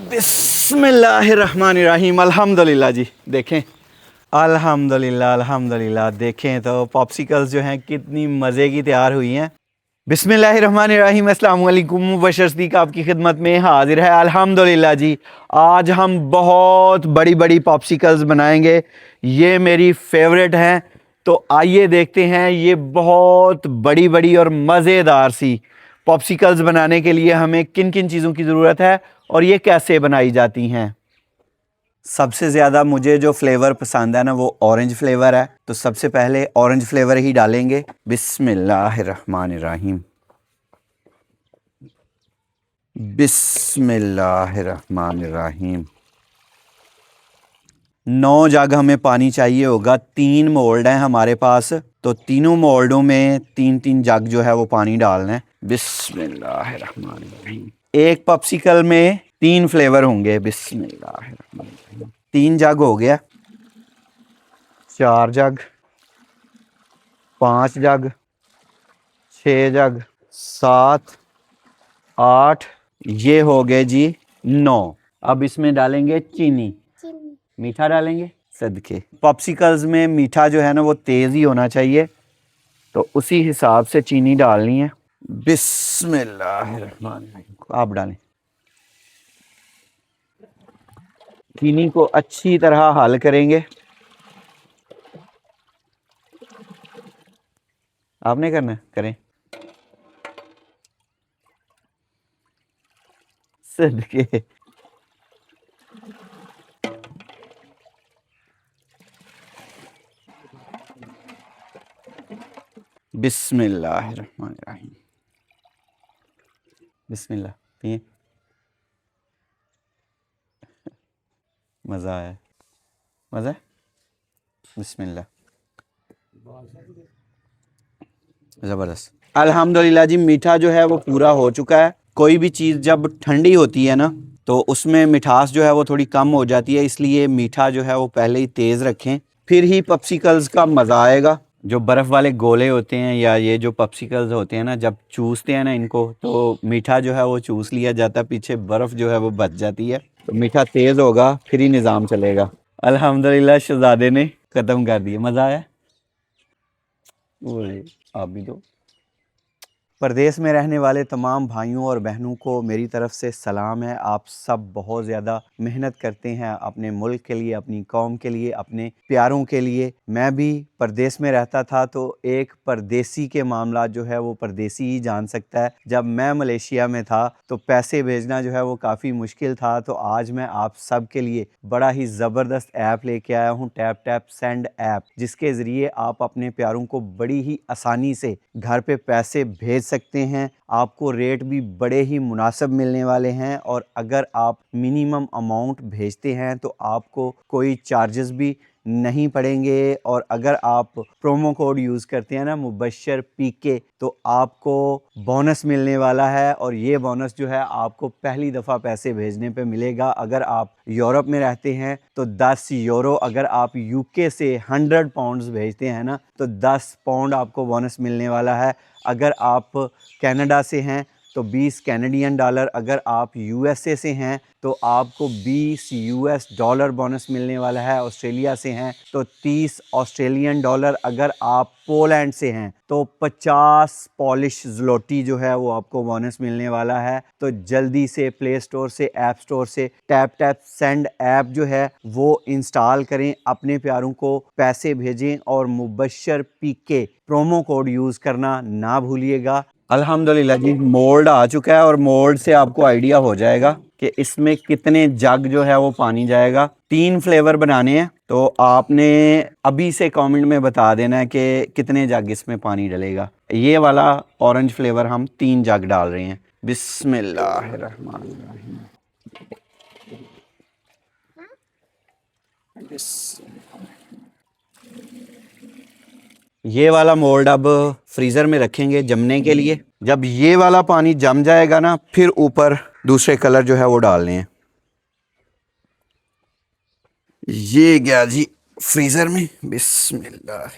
बिस्मिल्लाहिर्रहमानिर्रहीम। अल्हम्दुलिल्लाह जी। देखें, अल्हम्दुलिल्लाह अल्हम्दुलिल्लाह। देखें तो पॉप्सिकल्स जो हैं कितनी मज़े की तैयार हुई हैं। बिस्मिल्लाहिर्रहमानिर्रहीम। अस्सलाम वालेकुम। मुबशर सिद्दीक आपकी खिदमत में हाजिर है। अल्हम्दुलिल्लाह जी, आज हम बहुत बड़ी बड़ी पॉप्सिकल्स बनाएंगे। ये मेरी फेवरेट हैं। तो आइए देखते हैं ये बहुत बड़ी बड़ी और मज़ेदार सी पॉप्सिकल्स बनाने के लिए हमें किन किन चीज़ों की ज़रूरत है और ये कैसे बनाई जाती हैं। सबसे ज़्यादा मुझे जो फ्लेवर पसंद है ना, वो ऑरेंज फ्लेवर है। तो सबसे पहले ऑरेंज फ्लेवर ही डालेंगे। बिस्मिल्लाहिर्रहमानिर्रहीम। बिस्मिल्लाहिर्रहमानिर्रहीम। 9 जग हमें पानी चाहिए होगा। 3 मोल्ड हैं हमारे पास, तो तीनों मोल्डों में 3-3 जग जो है वो पानी डालना है। बिस्मिल्लाहिर्रहमानिर्रहीम। एक पॉप्सिकल में 3 फ्लेवर होंगे। बिस्मिल्लाहिर्रहमानिर्रहीम। 3 जग हो गया, 4 जग, 5 जग, 6 जग, 7, 8, ये हो गए जी 9। अब इसमें डालेंगे चीनी। मीठा डालेंगे सदके। पॉप्सिकल्स में मीठा जो है ना वो तेज़ ही होना चाहिए, तो उसी हिसाब से चीनी डालनी है। बिस्मिल्लाहिर्रहमानिर्रहीम। आप डालें। चीनी को अच्छी तरह हल करेंगे। आपने करना है, करें सदके। बिस्मिल्लाहिर्रहमानिर्रहीम। बिस्मिल्लाह। पिए, मज़ा आया, मज़ा है। बिस्मिल्लाह। ज़बरदस्त। अल्हम्दुलिल्लाह जी, मीठा जो है वो पूरा हो चुका है। कोई भी चीज़ जब ठंडी होती है ना, तो उसमें मिठास जो है वो थोड़ी कम हो जाती है, इसलिए मीठा जो है वो पहले ही तेज़ रखें, फिर ही पॉप्सिकल्स का मज़ा आएगा। जो बर्फ़ वाले गोले होते हैं या ये जो पॉप्सिकल्स होते हैं ना, जब चूसते हैं ना इनको, तो मीठा जो है वो चूस लिया जाता है, पीछे बर्फ़ जो है वो बच जाती है। तो मीठा तेज़ होगा फिर ही निज़ाम चलेगा। अल्हम्दुलिल्लाह शहज़ादे ने ख़त्म कर दिया। मज़ा आया। ओए, आप भी दो। परदेश में रहने वाले तमाम भाइयों और बहनों को मेरी तरफ से सलाम है। आप सब बहुत ज़्यादा मेहनत करते हैं अपने मुल्क के लिए, अपनी कौम के लिए, अपने प्यारों के लिए। मैं भी परदेश में रहता था, तो एक परदेसी के मामला जो है वो परदेसी ही जान सकता है। जब मैं मलेशिया में था तो पैसे भेजना जो है वो काफ़ी मुश्किल था। तो आज मैं आप सब के लिए बड़ा ही ज़बरदस्त ऐप लेके आया हूँ, टैप टैप सेंड ऐप, जिसके ज़रिए आप अपने प्यारों को बड़ी ही आसानी से घर पे पैसे भेज सकते हैं। आपको रेट भी बड़े ही मुनासिब मिलने वाले हैं, और अगर आप मिनिमम अमाउंट भेजते हैं तो आपको कोई चार्जेस भी नहीं पड़ेंगे। और अगर आप प्रोमो कोड यूज़ करते हैं ना, मुबशर पीके, तो आपको बोनस मिलने वाला है। और ये बोनस जो है आपको पहली दफ़ा पैसे भेजने पे मिलेगा। अगर आप यूरोप में रहते हैं तो 10 यूरो, अगर आप यूके से 100 पाउंड्स भेजते हैं ना, तो 10 पाउंड आपको बोनस मिलने वाला है। अगर आप कनाडा से हैं तो 20 कैनेडियन डॉलर, अगर आप यूएसए से हैं तो आपको 20 यूएस डॉलर बोनस मिलने वाला है। ऑस्ट्रेलिया से हैं तो 30 ऑस्ट्रेलियन डॉलर, अगर आप पोलैंड से हैं तो 50 पॉलिश ज़्लोटी जो है वो आपको बोनस मिलने वाला है। तो जल्दी से प्ले स्टोर से, ऐप स्टोर से टैप टैप सेंड ऐप जो है वो इंस्टॉल करें, अपने प्यारों को पैसे भेजें और मुबशर पीके प्रोमो कोड यूज़ करना ना भूलिएगा। अल्हम्दुलिल्लाह जी, मोल्ड आ चुका है और मोल्ड से आपको आइडिया हो जाएगा कि इसमें कितने जग जो है वो पानी जाएगा। 3 फ्लेवर बनाने हैं, तो आपने अभी से कमेंट में बता देना है कि कितने जग इसमें पानी डलेगा। ये वाला ऑरेंज फ्लेवर हम 3 जग डाल रहे हैं। बिस्मिल्लाहिर्रहमानिर्रहीम। ये वाला मोल्ड अब फ्रीज़र में रखेंगे जमने के लिए। जब ये वाला पानी जम जाएगा ना, फिर ऊपर दूसरे कलर जो है वो डालने हैं। ये गया जी फ्रीज़र में। बिस्मिल्लाह।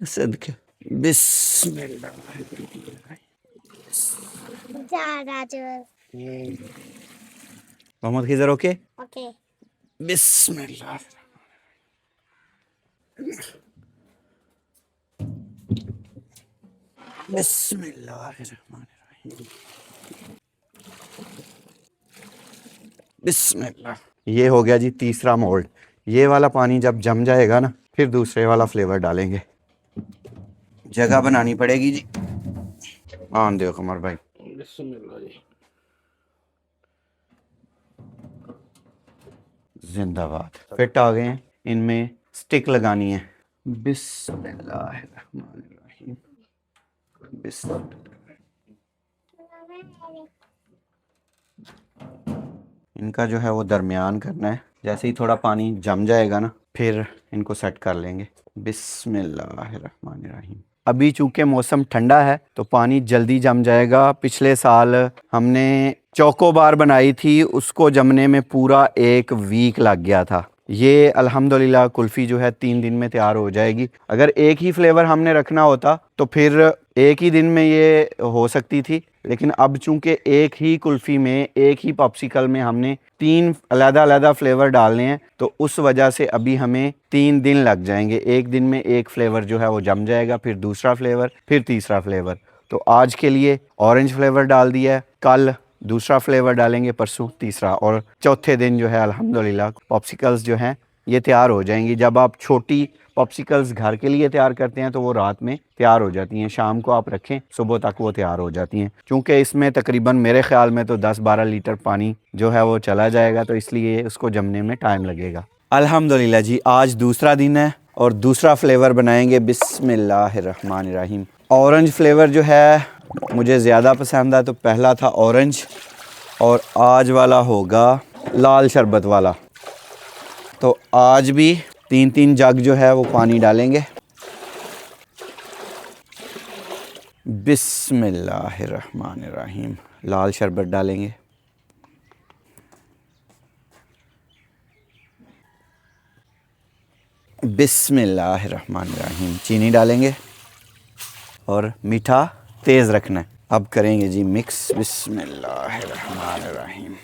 सदके। बिस्मिल्लाह। 4 राजू। मोहम्मद खिजर ओके? ओके। बिस्मिल्लाह। बिस्मिल्लाहिर्रहमानिर्रहीम। बिस्मिल्लाह। ये हो गया जी तीसरा मोल्ड। ये वाला पानी जब जम जाएगा ना, फिर दूसरे वाला फ्लेवर डालेंगे। जगह बनानी पड़ेगी जी। आन दो कमर भाई। बिस्मिल्लाह जी। जिंदाबाद। फिट आ गए हैं, इनमें स्टिक लगानी है। बिस्मिल्लाहिर्रहमानिर्रहीम। इनका जो है वो दरमियान करना है। जैसे ही थोड़ा पानी जम जाएगा ना, फिर इनको सेट कर लेंगे। बिस्मिल्लाहिर्रहमानिर्रहीम। अभी चूंकि मौसम ठंडा है तो पानी जल्दी जम जाएगा। पिछले साल हमने चोकोबार बनाई थी, उसको जमने में पूरा 1 वीक लग गया था। ये अल्हम्दुलिल्लाह कुल्फ़ी जो है 3 दिन में तैयार हो जाएगी। अगर एक ही फ्लेवर हमने रखना होता तो फिर एक ही दिन में ये हो सकती थी, लेकिन अब चूंकि एक ही कुल्फ़ी में, एक ही पॉप्सिकल में हमने 3 अलग-अलग फ्लेवर डालने हैं, तो उस वजह से अभी हमें 3 दिन लग जाएंगे। एक दिन में एक फ्लेवर जो है वो जम जाएगा, फिर दूसरा फ्लेवर, फिर तीसरा फ्लेवर। तो आज के लिए ऑरेंज फ्लेवर डाल दिया है, कल दूसरा फ्लेवर डालेंगे, परसों तीसरा, और चौथे दिन जो है अल्हम्दुलिल्लाह पॉप्सिकल्स जो हैं ये तैयार हो जाएंगी। जब आप छोटी पॉप्सिकल्स घर के लिए तैयार करते हैं तो वो रात में तैयार हो जाती हैं, शाम को आप रखें सुबह तक वो तैयार हो जाती हैं। क्योंकि इसमें तकरीबन मेरे ख्याल में तो 10-12 लीटर पानी जो है वो चला जाएगा, तो इसलिए उसको जमने में टाइम लगेगा। अल्हम्दुलिल्लाह जी, आज दूसरा दिन है और दूसरा फ्लेवर बनाएंगे। बिस्मिल्लाहिर्रहमानिर्रहीम। ऑरेंज फ्लेवर जो है मुझे ज़्यादा पसंद है, तो पहला था ऑरेंज और आज वाला होगा लाल शरबत वाला। तो आज भी 3-3 जग जो है वो पानी डालेंगे। बिस्मिल्लाहिर्रहमानिर्रहीम। लाल शरबत डालेंगे। बिस्मिल्लाहिर्रहमानिर्रहीम। चीनी डालेंगे और मीठा तेज़ रखना है। अब करेंगे जी मिक्स। बिस्मिल्लाहिर्रहमानिर्रहीम।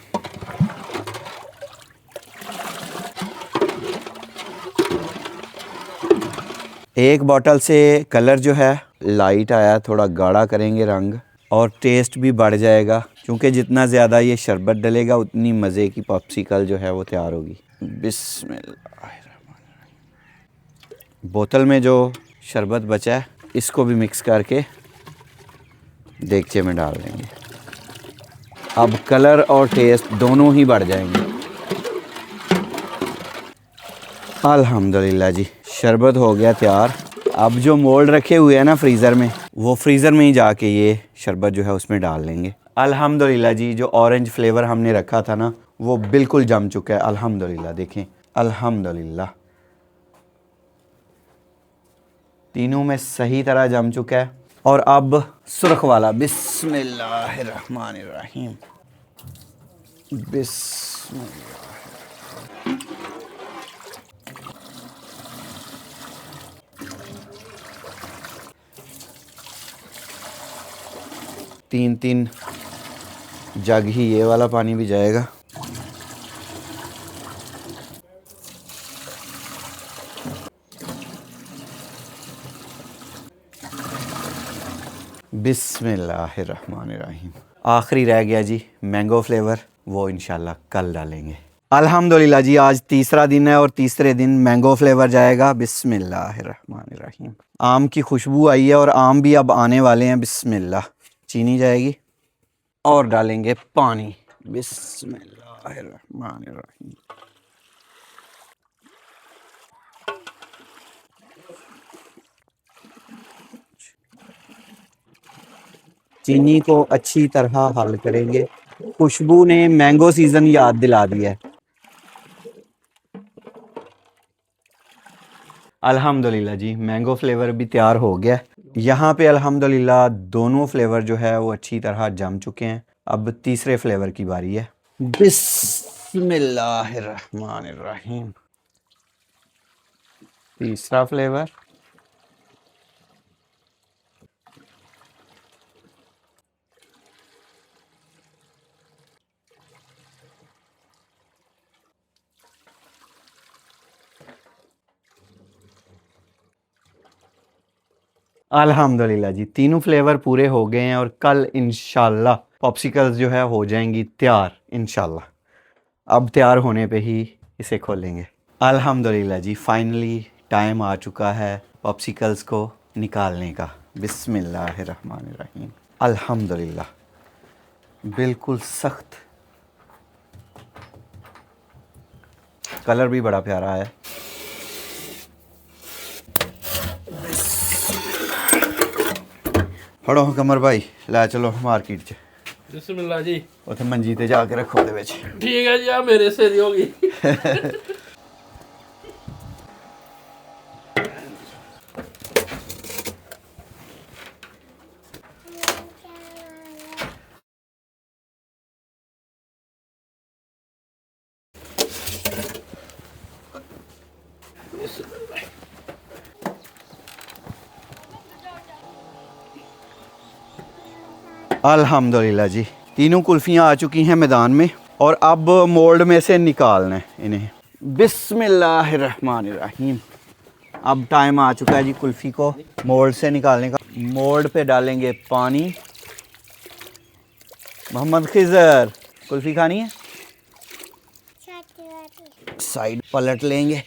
एक बोतल से कलर जो है लाइट आया, थोड़ा गाढ़ा करेंगे रंग, और टेस्ट भी बढ़ जाएगा। क्योंकि जितना ज़्यादा ये शरबत डलेगा उतनी मज़े की पॉप्सिकल जो है वो तैयार होगी। बिस्मिल्लाहिर्रहमानिर्रहीम। बोतल में जो शरबत बचा है इसको भी मिक्स करके देगचे में डाल देंगे। अब कलर और टेस्ट दोनों ही बढ़ जाएंगे। अल्हम्दुलिल्लाह जी, शरबत हो गया तैयार। अब जो मोल्ड रखे हुए हैं ना फ्रीज़र में, वो फ्रीज़र में ही जाके ये शरबत जो है उसमें डाल लेंगे। अल्हम्दुलिल्लाह जी, जो ऑरेंज फ्लेवर हमने रखा था ना वो बिल्कुल जम चुका है। अल्हम्दुलिल्लाह देखें, अल्हम्दुलिल्लाह तीनों में सही तरह जम चुका है। और अब सुर्ख वाला। बिस्मिल्लाहिर्रहमानिर्रहीम। बिस्मिल्लाह। 3-3 जग ही ये वाला पानी भी जाएगा। बिस्मिल्लाहिर्रहमानिर्रहीम। आखिरी रह गया जी मैंगो फ्लेवर, वो इंशाल्लाह कल डालेंगे। अल्हम्दुलिल्लाह जी, आज तीसरा दिन है और तीसरे दिन मैंगो फ्लेवर जाएगा। बिस्मिल्लाहिर्रहमानिर्रहीम। आम की खुशबू आई है और आम भी अब आने वाले हैं। बिस्मिल्लाह। चीनी जाएगी और डालेंगे पानी। बिस्मिल्लाहिर्रहमानिर्रहीम। चीनी को अच्छी तरह हल करेंगे। खुशबू ने मैंगो सीज़न याद दिला दिया है। अल्हम्दुलिल्लाह जी, मैंगो फ्लेवर भी तैयार हो गया। यहाँ पे अल्हम्दुलिल्लाह दोनों फ्लेवर जो है वो अच्छी तरह जम चुके हैं। अब तीसरे फ्लेवर की बारी है। बिस्मिल्लाहिर्रहमानिर्रहीम। तीसरा फ्लेवर। अल्हम्दुलिल्लाह जी, तीनों फ्लेवर पूरे हो गए हैं और कल इंशाल्लाह पॉप्सिकल्स जो है हो जाएंगी तैयार इंशाल्लाह। अब तैयार होने पे ही इसे खोलेंगे। अल्हम्दुलिल्लाह जी, फाइनली टाइम आ चुका है पॉप्सिकल्स को निकालने का। बिस्मिल्लाहिर्रहमानिर्रहीम। अल्हम्दुलिल्लाह, बिल्कुल सख्त, कलर भी बड़ा प्यारा है। फड़ो कमर भाई, लै चलो मार्केट च। बिस्मिल्लाह जी। उत्थे मंजी ते जाके रखो दे विच। ठीक है जी, आ मेरे से दी होगी। अल्हम्दुलिल्लाह जी, तीनों कुल्फ़ियाँ आ चुकी हैं मैदान में और अब मोल्ड में से निकालना है इन्हें। बिस्मिल्लाहिर्रहमानिर्रहीम। अब टाइम आ चुका है जी कुल्फ़ी को मोल्ड से निकालने का। मोल्ड पे डालेंगे पानी। मोहम्मद खिज़र, कुल्फ़ी खानी है? साइड पलट लेंगे।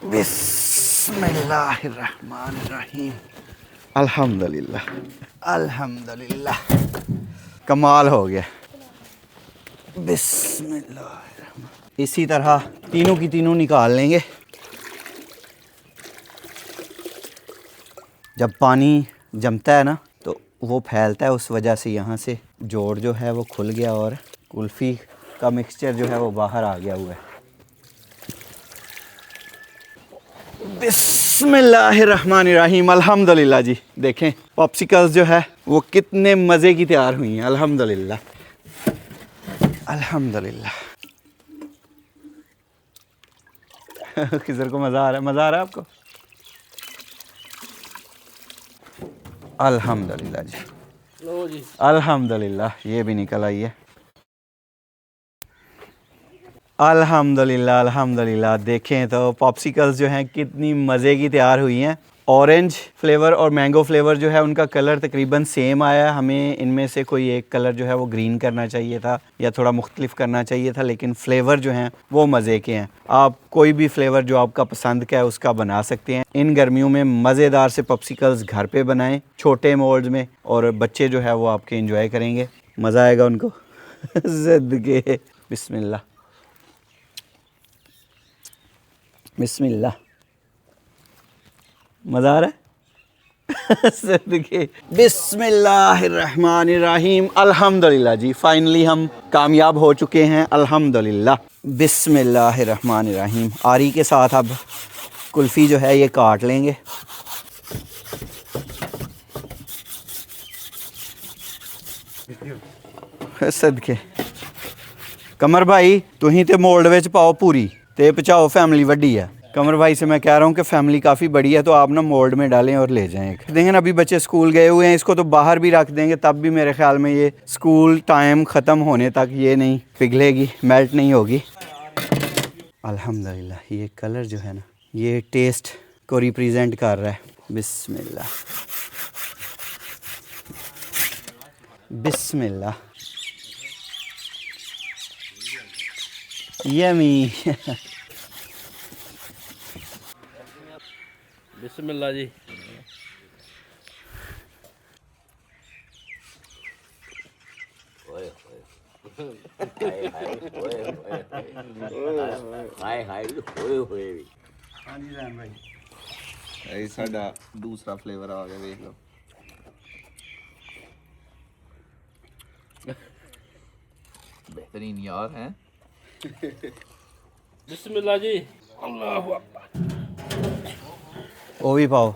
बिस्मिल्लाहिर्रहमानिर्रहीम। अल्हम्दुलिल्लाह, अल्हम्दुलिल्लाह, कमाल हो गया। बिस्मिल्लाह। इसी तरह तीनों की तीनों निकाल लेंगे। जब पानी जमता है ना तो वो फैलता है, उस वजह से यहाँ से जोड़ जो है वो खुल गया और कुल्फ़ी का मिक्सचर जो है वो बाहर आ गया हुआ है। बिस्मिल्लाहिर्रहमानिर्रहीम। अल्हम्दुलिल्लाह जी, देखें पॉप्सिकल्स जो है वो कितने मज़े की तैयार हुई हैं। अल्हम्दुलिल्लाह, अल्हम्दुलिल्लाह। किधर को मज़ा आ रहा है? मज़ा आ रहा है आपको? अल्हम्दुलिल्लाह जी, लो जी। अल्हम्दुलिल्लाह, ये भी निकल आई है। अल्हम्दुलिल्लाह, अल्हम्दुलिल्लाह। देखें तो पॉप्सिकल्स जो हैं कितनी मज़े की तैयार हुई हैं। ऑरेंज फ्लेवर और मैंगो फ्लेवर जो है उनका कलर तकरीबन सेम आया है। हमें इनमें से कोई एक कलर जो है वो ग्रीन करना चाहिए था या थोड़ा मुख्तलिफ करना चाहिए था, लेकिन फ्लेवर जो हैं वो मज़े के हैं। आप कोई भी फ्लेवर जो आपका पसंद का है उसका बना सकते हैं। इन गर्मियों में मज़ेदार से पॉप्सिकल्स घर पे बनाएं छोटे मोल्ड्स में, और बच्चे जो है वो आपके इंजॉय करेंगे, मज़ा आएगा उनको। ज़िद्दगे। बिस्मिल्लाह, बिस्मिल्लाह। मज़ा आ रहा है? सदके। बिस्मिल्लाहिर्रहमानिर्रहीम। अल्हम्दुलिल्लाह जी, फाइनली हम कामयाब हो चुके हैं। अल्हम्दुलिल्लाह। बिस्मिल्लाहिर्रहमानिर्रहीम। आरी के साथ अब कुल्फ़ी जो है ये काट लेंगे। सदके। कमर भाई, तुही ते मोल्ड विच पाओ पूरी ते पहुँचाओ, फैमिली वड्डी है। कमर भाई से मैं कह रहा हूँ कि फ़ैमिली काफ़ी बड़ी है, तो आप ना मोल्ड में डालें और ले जाएं। देखें ना, अभी बच्चे स्कूल गए हुए हैं, इसको तो बाहर भी रख देंगे तब भी मेरे ख्याल में ये स्कूल टाइम ख़त्म होने तक ये नहीं पिघलेगी, मेल्ट नहीं होगी। अल्हम्दुलिल्लाह, ये कलर जो है ना ये टेस्ट को रिप्रेजेंट कर रहा है। बिस्मिल्लाह, बिस्मिल्लाह। यमी। बिस्मिल्लाह जी। हाँ जी रैन भाई, ये साडा दूसरा फ्लेवर आ गया, देख लो। बेहतरीन यार हैं। बिस्मिल्लाह जी। अल्लाहु अकबर। वो भी पाओ।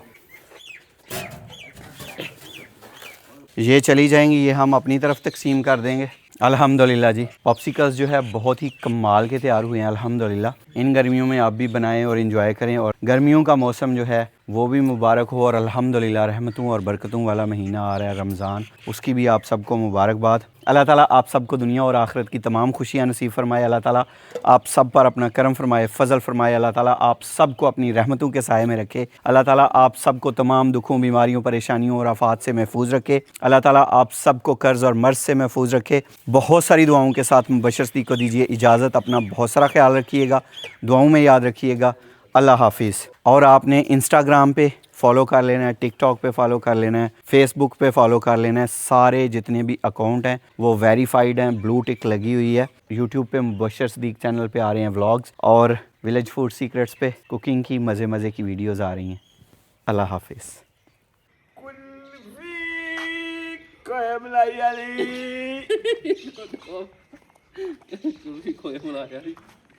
ये चली जाएंगी, ये हम अपनी तरफ तकसीम कर देंगे। अल्हम्दुलिल्लाह जी, पॉप्सिकल्स जो है बहुत ही कमाल के तैयार हुए हैं। अल्हम्दुलिल्लाह, इन गर्मियों में आप भी बनाएं और इन्जॉय करें। और गर्मियों का मौसम जो है वो भी मुबारक हो। और अल्हम्दुलिल्लाह रहमतों और बरकतों वाला महीना आ रहा है रमज़ान, उसकी भी आप सबको मुबारकबाद। अल्लाह ताला आप सबको दुनिया और आखिरत की तमाम खुशियाँ नसीब फरमाए। अल्लाह ताला आप सब पर अपना करम फरमाए, फ़ज़ल फरमाए। अल्लाह ताला आप सबको अपनी रहमतों के साए में रखे। अल्लाह ताला आप सबको तमाम दुखों, बीमारियों, परेशानियों और आफात से महफूज रखे। अल्लाह ताला आप सबको कर्ज़ और मर्ज़ से महफूज रखे। बहुत सारी दुआओं के साथ मुबश्शिर सिद्दीक़ को दीजिए इजाज़त। अपना बहुत सारा ख्याल रखिएगा, दुआओं में याद रखिएगा। अल्लाह हाफिज़। और आपने इंस्टाग्राम पे फॉलो कर लेना है, टिकटॉक पे फॉलो कर लेना है, फेसबुक पे फॉलो कर लेना है। सारे जितने भी अकाउंट हैं वो वेरीफाइड हैं, ब्लू टिक लगी हुई है। यूट्यूब पे मुबश्शिर सिद्दीक़ चैनल पे आ रहे हैं व्लॉग्स, और विलेज फूड सीक्रेट्स पे कुकिंग की मज़े की वीडियोज़ आ रही हैं। अल्लाह हाफिज़। कुल्फी खोए मलाई वाली